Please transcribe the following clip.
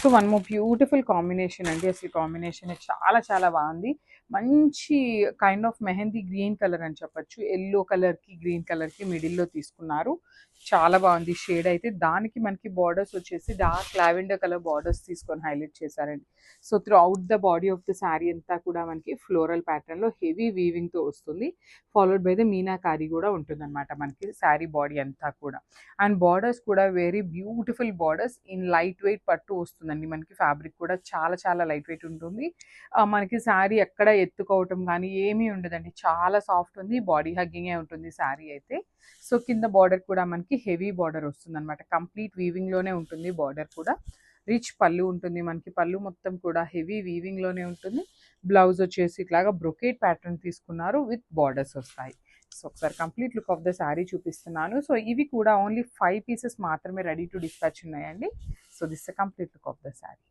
So one more beautiful combination అండి. అసలు combination చాలా చాలా బాగుంది. మంచి kind of mehndi green colour అని చెప్పొచ్చు. ఎల్లో కలర్కి గ్రీన్ కలర్కి మిడిల్లో తీసుకున్నారు. చాలా బాగుంది షేడ్ అయితే. దానికి మనకి బార్డర్స్ వచ్చేసి డార్క్ లావెండర్ కలర్ బార్డర్స్ తీసుకొని హైలైట్ చేశారండి. So through out the body of the sari అంతా కూడా మనకి ఫ్లోరల్ ప్యాటర్న్లో హెవీ వీవింగ్తో వస్తుంది. ఫాలోడ్ బై ద మీనాకారి కూడా ఉంటుందన్నమాట మనకి శారీ బాడీ అంతా కూడా. అండ్ బార్డర్స్ కూడా very beautiful borders in light weight పట్టు వస్తుందండి. మనకి ఫ్యాబ్రిక్ కూడా చాలా చాలా లైట్ వెయిట్ ఉంటుంది. మనకి శారీ ఎక్కడ ఎత్తుకోవటం కానీ ఏమీ ఉండదండి. చాలా సాఫ్ట్ ఉంది. బాడీ హగ్గింగే ఉంటుంది శారీ అయితే. సో కింద బార్డర్ కూడా మనకి హెవీ బార్డర్ వస్తుందన్నమాట. కంప్లీట్ వీవింగ్లోనే ఉంటుంది బార్డర్ కూడా. రిచ్ పళ్ళు ఉంటుంది మనకి. పళ్ళు మొత్తం కూడా హెవీ వీవింగ్లోనే ఉంటుంది. బ్లౌజ్ వచ్చేసి ఇట్లాగా బ్రొకేట్ ప్యాటర్న్ తీసుకున్నారు విత్ బార్డర్స్ వస్తాయి. సో ఒకసారి complete look of the sari చూపిస్తున్నాను. సో ఇవి కూడా ఓన్లీ 5 పీసెస్ మాత్రమే రెడీ టు డిస్పాచ్ ఉన్నాయండి. So this the complete look of the sari.